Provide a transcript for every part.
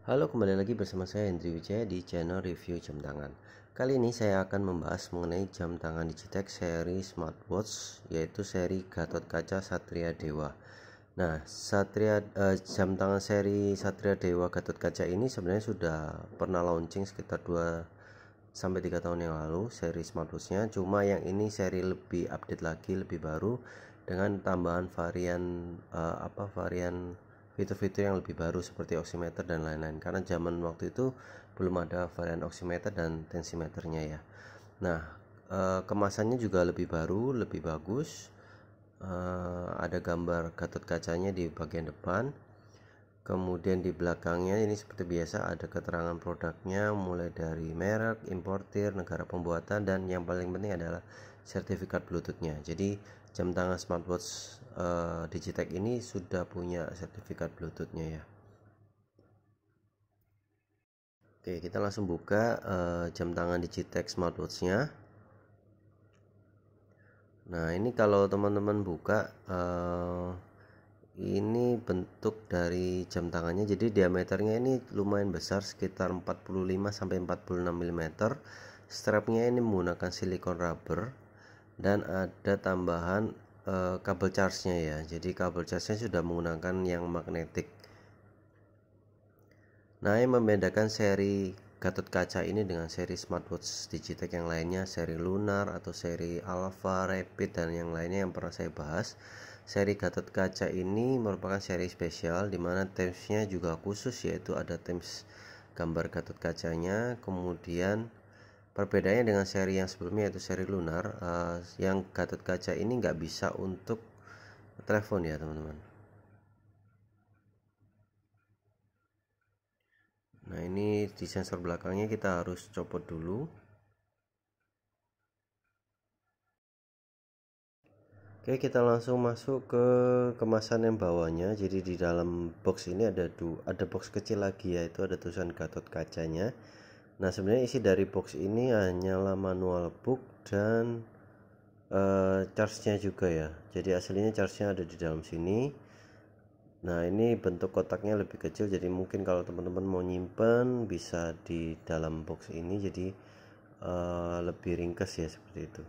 Halo, kembali lagi bersama saya Hendri Wijaya di channel review jam tangan. Kali ini saya akan membahas mengenai jam tangan Digitech seri smartwatch, yaitu seri Gatot Kaca Satria Dewa. Nah, jam tangan seri Satria Dewa Gatot Kaca ini sebenarnya sudah pernah launching sekitar 2-3 tahun yang lalu seri smartwatchnya. Cuma yang ini seri lebih update lagi, lebih baru dengan tambahan varian fitur-fitur yang lebih baru seperti oximeter dan lain-lain, karena zaman waktu itu belum ada varian oximeter dan tensimeternya ya. Nah, kemasannya juga lebih baru, lebih bagus. Ada gambar Gatot Kacanya di bagian depan, kemudian di belakangnya ini seperti biasa ada keterangan produknya mulai dari merek, importir, negara pembuatan, dan yang paling penting adalah sertifikat Bluetoothnya. Jadi jam tangan smartwatch Digitech ini sudah punya sertifikat Bluetoothnya ya. Oke, kita langsung buka jam tangan Digitech smartwatchnya. Nah, ini kalau teman-teman buka ini bentuk dari jam tangannya. Jadi diameternya ini lumayan besar, sekitar 45-46 mm. Strapnya ini menggunakan silikon rubber dan ada tambahan kabel charge-nya ya. Jadi kabel charge-nya sudah menggunakan yang magnetik. Nah, yang membedakan seri Gatot Kaca ini dengan seri smartwatch Digitech yang lainnya, seri Lunar atau seri Alpha, Rapid, dan yang lainnya yang pernah saya bahas, seri Gatot Kaca ini merupakan seri spesial di mana themesnya juga khusus, yaitu ada themes gambar Gatot Kacanya. Kemudian perbedaannya dengan seri yang sebelumnya yaitu seri Lunar, yang Gatot Kaca ini nggak bisa untuk telepon ya teman-teman. Nah, ini di sensor belakangnya kita harus copot dulu. Oke, kita langsung masuk ke kemasan yang bawahnya. Jadi di dalam box ini ada box kecil lagi, yaitu ada tulisan Gatot Kacanya. Nah, sebenarnya isi dari box ini hanyalah manual book dan charge-nya juga ya. Jadi aslinya charge-nya ada di dalam sini. Nah, ini bentuk kotaknya lebih kecil, jadi mungkin kalau teman-teman mau nyimpen bisa di dalam box ini, jadi lebih ringkas ya seperti itu.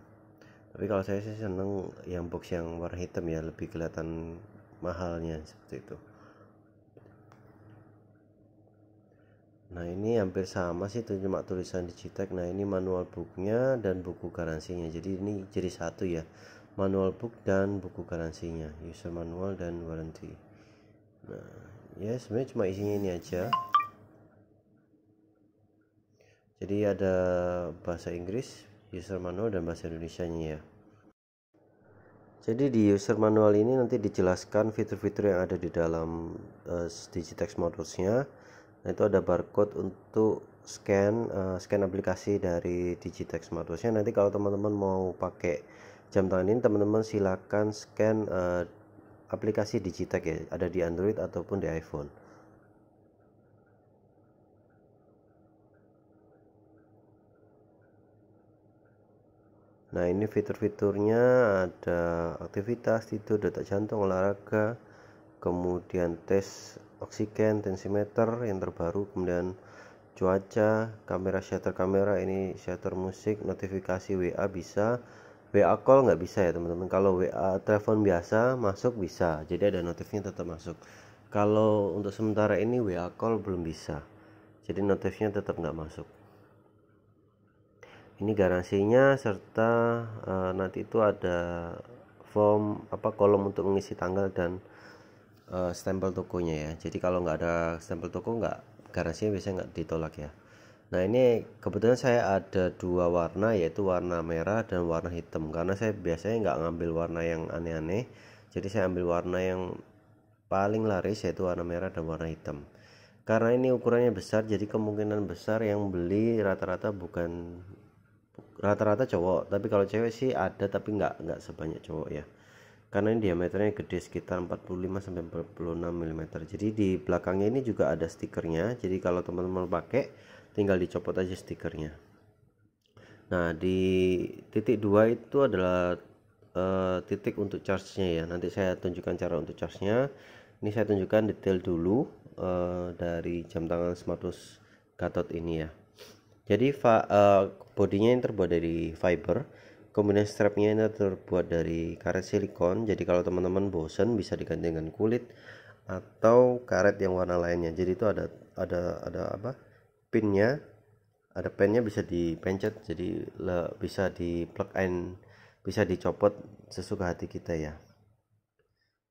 Tapi kalau saya sih seneng yang box yang warna hitam ya, lebih kelihatan mahalnya seperti itu. Nah, ini hampir sama sih, itu cuma tulisan Digitech. Nah, ini manual booknya dan buku garansinya, jadi ini jadi satu ya, manual book dan buku garansinya, user manual dan warranty. Nah, ya sebenarnya cuma isinya ini aja. Jadi ada bahasa Inggris, user manual, dan bahasa Indonesianya ya. Jadi di user manual ini nanti dijelaskan fitur-fitur yang ada di dalam Digitech smartwatch-nya. Nah, itu ada barcode untuk scan aplikasi dari Digitech smartwatch-nya. Nanti kalau teman-teman mau pakai jam tangan ini, teman-teman silakan scan aplikasi Digitech ya, ada di Android ataupun di iPhone. Nah, ini fitur-fiturnya ada aktivitas, tidur, detak jantung, olahraga, kemudian tes oksigen, tensimeter yang terbaru, kemudian cuaca, kamera, shutter kamera, ini shutter musik, notifikasi WA bisa, WA call nggak bisa ya teman-teman. Kalau WA telepon biasa masuk bisa, jadi ada notifnya tetap masuk. Kalau untuk sementara ini WA call belum bisa, jadi notifnya tetap nggak masuk. Ini garansinya serta nanti itu ada form kolom untuk mengisi tanggal dan stempel tokonya ya. Jadi kalau nggak ada stempel toko, nggak, garansinya biasanya nggak ditolak ya. Nah, ini kebetulan saya ada dua warna, yaitu warna merah dan warna hitam, karena saya biasanya nggak ngambil warna yang aneh-aneh, jadi saya ambil warna yang paling laris, yaitu warna merah dan warna hitam. Karena ini ukurannya besar, jadi kemungkinan besar yang beli rata-rata cowok, tapi kalau cewek sih ada, tapi nggak sebanyak cowok ya, karena ini diameternya gede, sekitar 45-46 mm. Jadi di belakangnya ini juga ada stikernya, jadi kalau teman-teman pakai tinggal dicopot aja stikernya. Nah, di titik 2 itu adalah titik untuk charge-nya ya. Nanti saya tunjukkan cara untuk charge-nya. Ini saya tunjukkan detail dulu dari jam tangan smartwatch Gatot ini ya. Jadi bodinya yang terbuat dari fiber, kemudian strapnya ini terbuat dari karet silikon. Jadi kalau teman-teman bosen bisa diganti dengan kulit atau karet yang warna lainnya. Jadi itu ada apa? Pinnya, ada pennya bisa dipencet, jadi bisa di plug in, bisa dicopot sesuka hati kita ya.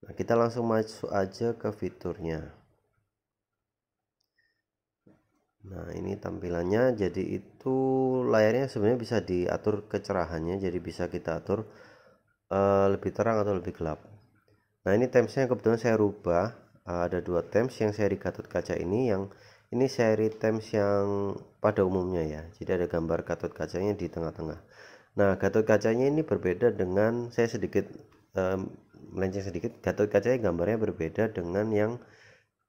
Nah, kita langsung masuk aja ke fiturnya. Nah, ini tampilannya. Jadi itu layarnya sebenarnya bisa diatur kecerahannya, jadi bisa kita atur lebih terang atau lebih gelap. Nah, ini timesnya kebetulan saya rubah. Ada dua times yang seri Gatot Kaca ini seri times yang pada umumnya ya. Jadi ada gambar Gatot Kacanya di tengah-tengah. Nah, Gatot Kacanya ini berbeda dengan, saya sedikit melenceng sedikit. Gatot Kacanya gambarnya berbeda dengan yang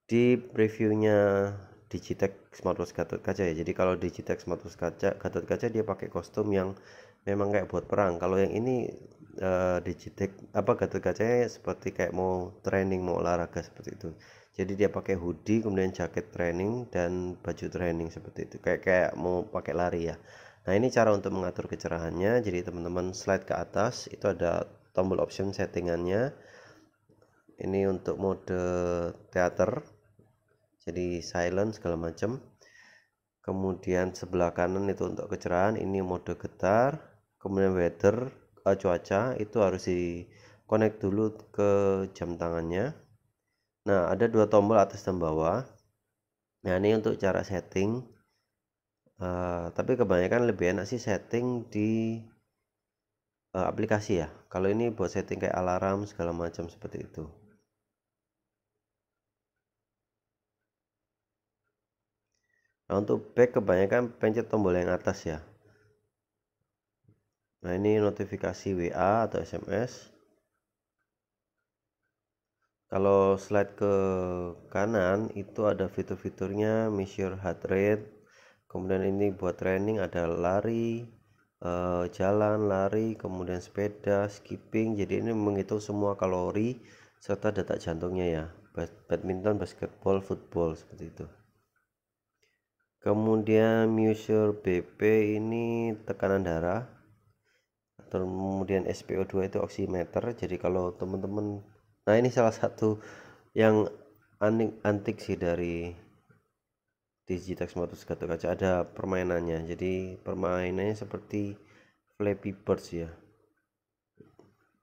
di previewnya Digitech smartwatch Gatot Kaca ya. Jadi kalau Digitech smartwatch Gatot Kaca dia pakai kostum yang memang kayak buat perang. Kalau yang ini Digitech Gatot Kacanya seperti kayak mau training, mau olahraga seperti itu. Jadi dia pakai hoodie, kemudian jaket training dan baju training seperti itu. Kayak mau pakai lari ya. Nah, ini cara untuk mengatur kecerahannya. Jadi teman-teman slide ke atas, itu ada tombol option settingannya. Ini untuk mode teater, jadi silent segala macam. Kemudian sebelah kanan itu untuk kecerahan, ini mode getar. Kemudian weather, cuaca itu harus di connect dulu ke jam tangannya. Nah, ada dua tombol atas dan bawah. Nah, ini untuk cara setting. Tapi kebanyakan lebih enak sih setting di aplikasi ya. Kalau ini buat setting kayak alarm segala macam seperti itu. Nah, untuk back kebanyakan pencet tombol yang atas ya. Nah, ini notifikasi WA atau SMS. Kalau slide ke kanan itu ada fitur-fiturnya, measure heart rate. Kemudian ini buat training ada lari, jalan, lari, kemudian sepeda, skipping. Jadi ini menghitung semua kalori serta detak jantungnya ya. Badminton, basketball, football seperti itu. Kemudian measure BP ini tekanan darah. Kemudian SpO2 itu oximeter. Jadi kalau teman-teman, nah ini salah satu yang antik sih dari Digitech smartwatch Gatot Kaca, ada permainannya. Jadi permainannya seperti Flappy Birds ya,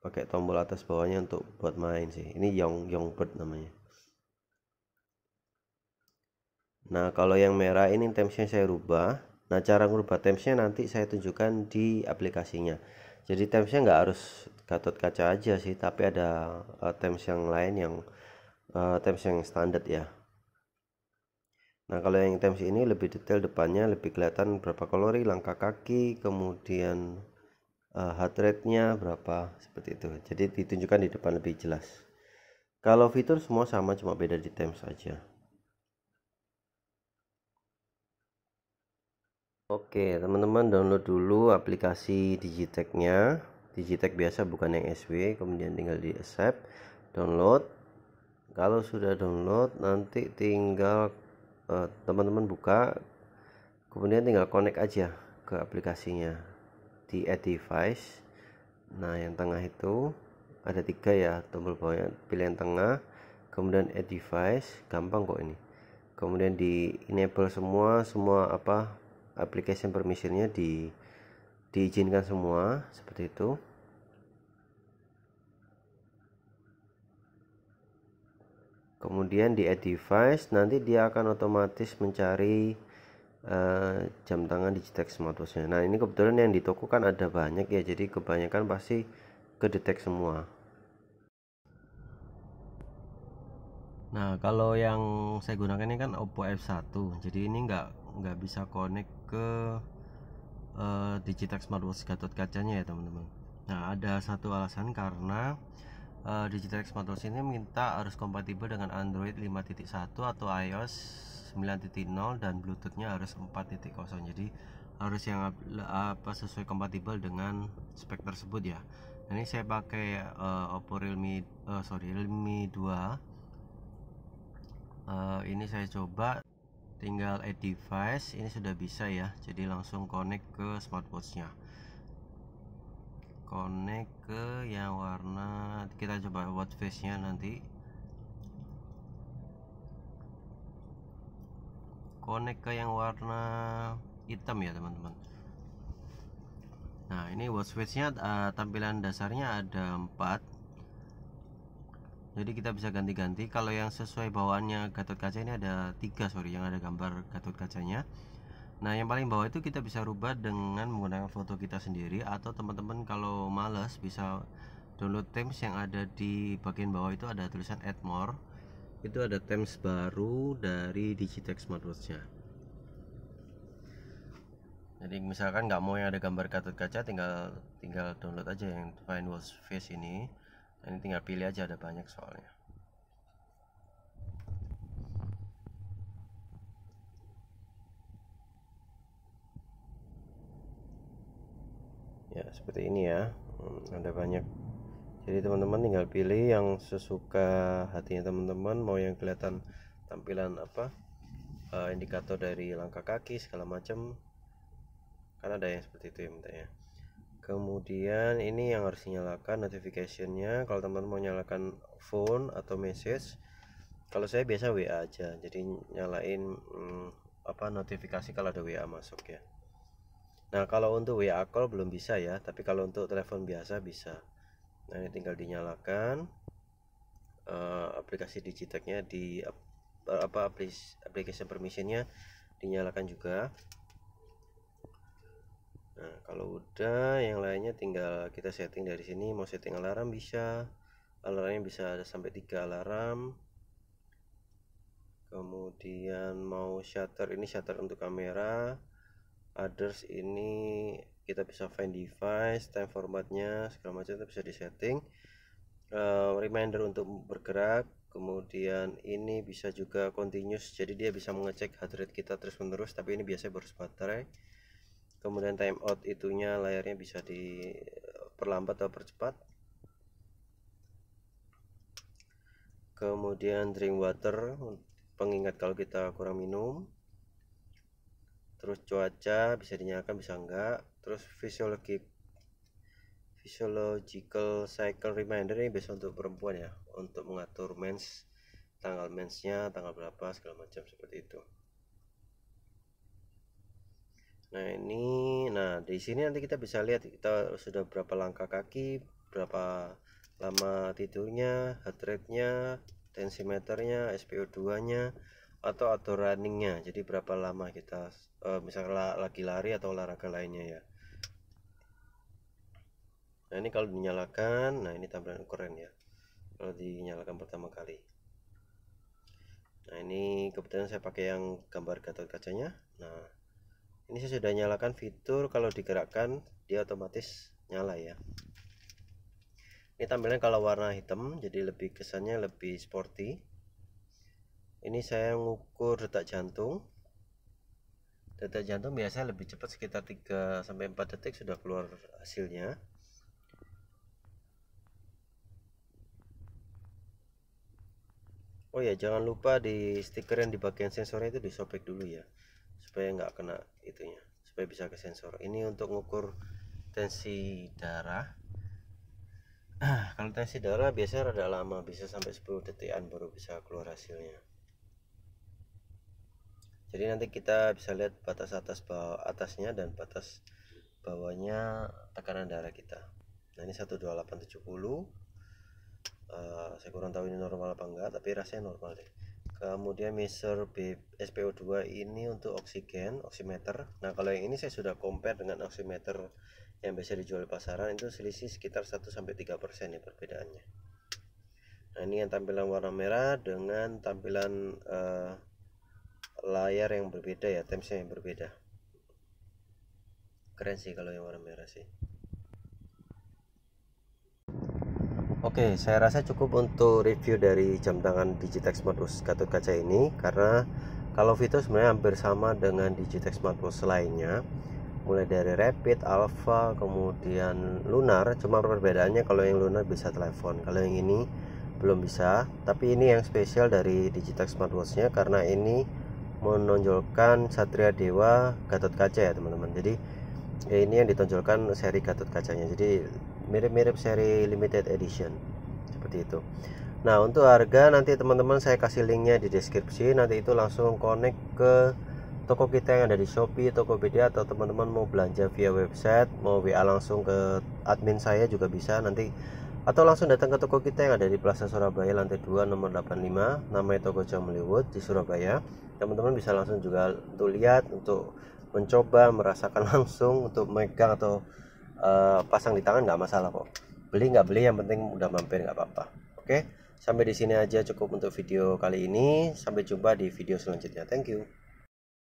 pakai tombol atas bawahnya untuk buat main sih. Ini Young Bird namanya. Nah, kalau yang merah ini timesnya saya rubah. Nah, cara merubah timesnya nanti saya tunjukkan di aplikasinya. Jadi timesnya nggak harus Gatot Kaca aja sih, tapi ada times yang lain yang times yang standar ya. Nah, kalau yang times ini lebih detail, depannya lebih kelihatan berapa kalori, langkah kaki, kemudian heart rate-nya berapa seperti itu. Jadi ditunjukkan di depan lebih jelas. Kalau fitur semua sama, cuma beda di times saja. Oke, teman-teman download dulu aplikasi Digitech-nya. Digitech biasa bukan yang SW, kemudian tinggal di accept, download. Kalau sudah download nanti tinggal teman-teman buka, kemudian tinggal connect aja ke aplikasinya di add device. Nah, yang tengah itu ada 3 ya, tombol bawahnya pilih yang tengah, kemudian add device, gampang kok ini. Kemudian di enable semua application permissionnya diizinkan semua seperti itu. Kemudian di add device, nanti dia akan otomatis mencari jam tangan Digitech smartwatch-nya. Nah, ini kebetulan yang di toko kan ada banyak ya, jadi kebanyakan pasti kedetek semua. Nah, kalau yang saya gunakan ini kan Oppo F1, jadi ini nggak bisa connect ke Digitech smartwatch Gatot Kacanya ya teman-teman. Nah, ada satu alasan karena Digitech smartwatch ini minta harus kompatibel dengan Android 5.1 atau iOS 9.0 dan Bluetoothnya harus 4.0. Jadi harus yang sesuai kompatibel dengan spek tersebut ya. Nah, ini saya pakai Oppo Realme 2 Ini saya coba, tinggal add device, ini sudah bisa ya, jadi langsung connect ke smartwatch-nya, connect ke yang warna, kita coba watch face-nya nanti, connect ke yang warna hitam ya teman-teman. Nah ini watch face-nya tampilan dasarnya ada 4, jadi kita bisa ganti-ganti. Kalau yang sesuai bawaannya Gatot Kaca ini ada 3, sorry, yang ada gambar Gatot Kacanya. Nah yang paling bawah itu kita bisa rubah dengan menggunakan foto kita sendiri, atau teman-teman kalau males bisa download themes yang ada di bagian bawah. Itu ada tulisan add more, itu ada themes baru dari Digitech Smartwatch-nya. Jadi misalkan nggak mau yang ada gambar Gatot Kaca, tinggal download aja yang Find Watch Face ini. Ini tinggal pilih aja, ada banyak soalnya. Ya seperti ini ya, ada banyak. Jadi teman-teman tinggal pilih yang sesuka hatinya teman-teman, mau yang kelihatan tampilan apa, indikator dari langkah kaki segala macam, kan ada yang seperti itu ya mintanya. Kemudian ini yang harus dinyalakan notificationnya. Kalau teman-teman mau nyalakan phone atau message, kalau saya biasa WA aja, jadi nyalain notifikasi kalau ada WA masuk ya. Nah kalau untuk WA call belum bisa ya, tapi kalau untuk telepon biasa bisa. Nah ini tinggal dinyalakan aplikasi Digitech-nya di application permissionnya dinyalakan juga. Nah kalau udah, yang lainnya tinggal kita setting dari sini. Mau setting alarm bisa, alarmnya bisa ada sampai 3 alarm. Kemudian mau shutter, ini shutter untuk kamera. Others ini kita bisa find device, time formatnya segala macam itu bisa disetting. Reminder untuk bergerak. Kemudian ini bisa juga continuous, jadi dia bisa mengecek heart rate kita terus menerus, tapi ini biasanya boros baterai. Kemudian time out, itunya layarnya bisa diperlambat atau percepat. Kemudian drink water, pengingat kalau kita kurang minum. Terus cuaca bisa dinyalakan bisa enggak. Terus physiological cycle reminder, ini biasa untuk perempuan ya, untuk mengatur mens, tanggal mensnya tanggal berapa segala macam seperti itu. Nah ini, di sini nanti kita bisa lihat kita sudah berapa langkah kaki, berapa lama tidurnya, heart rate-nya, tensimeternya, SpO2-nya, atau runningnya. Jadi berapa lama kita misalnya lagi lari atau olahraga lainnya ya. Nah ini kalau dinyalakan, nah ini tampilan keren ya kalau dinyalakan pertama kali. Nah ini kebetulan saya pakai yang gambar Gatot Kacanya. Nah ini saya sudah nyalakan fitur kalau digerakkan dia otomatis nyala ya. Ini tampilannya kalau warna hitam, jadi lebih kesannya lebih sporty. Ini saya ngukur detak jantung. Detak jantung biasanya lebih cepat, sekitar 3-4 detik sudah keluar hasilnya. Oh ya, jangan lupa di stiker yang di bagian sensornya itu disobek dulu ya, supaya nggak kena itunya, supaya bisa ke sensor. Ini untuk ngukur tensi darah. Kalau tensi darah biasanya rada lama, bisa sampai 10 detikan baru bisa keluar hasilnya. Jadi nanti kita bisa lihat batas atasnya dan batas bawahnya tekanan darah kita. Nah ini 128/70. Saya kurang tahu ini normal apa enggak, tapi rasanya normal deh. Kemudian measure SpO2 ini untuk oksigen, oximeter. Nah kalau yang ini saya sudah compare dengan oximeter yang biasa dijual di pasaran, itu selisih sekitar 1-3% ya perbedaannya. Nah ini yang tampilan warna merah dengan tampilan layar yang berbeda ya, timesnya yang berbeda. Keren sih kalau yang warna merah sih. Oke, saya rasa cukup untuk review dari jam tangan Digitech Smartwatch Gatot Kaca ini, karena kalau fitur sebenarnya hampir sama dengan Digitech Smartwatch lainnya, mulai dari Rapid, Alpha, kemudian Lunar. Cuma perbedaannya kalau yang Lunar bisa telepon, kalau yang ini belum bisa. Tapi ini yang spesial dari Digitech smartwatchnya, karena ini menonjolkan Satria Dewa Gatot Kaca ya teman-teman. Jadi ini yang ditonjolkan seri Gatot Kacanya, jadi mirip-mirip seri limited edition seperti itu. Nah, untuk harga nanti teman-teman saya kasih linknya di deskripsi. Nanti itu langsung connect ke toko kita yang ada di Shopee, Tokopedia, atau teman-teman mau belanja via website, mau WA langsung ke admin saya juga bisa nanti, atau langsung datang ke toko kita yang ada di Plaza Surabaya lantai 2 nomor 85, namanya Toko Jamliwood di Surabaya. Teman-teman bisa langsung juga untuk lihat, untuk mencoba, merasakan langsung, untuk megang atau pasang di tangan nggak masalah kok. Beli nggak beli, yang penting udah mampir nggak apa-apa. Oke, sampai di sini aja cukup untuk video kali ini. Sampai jumpa di video selanjutnya. Thank you.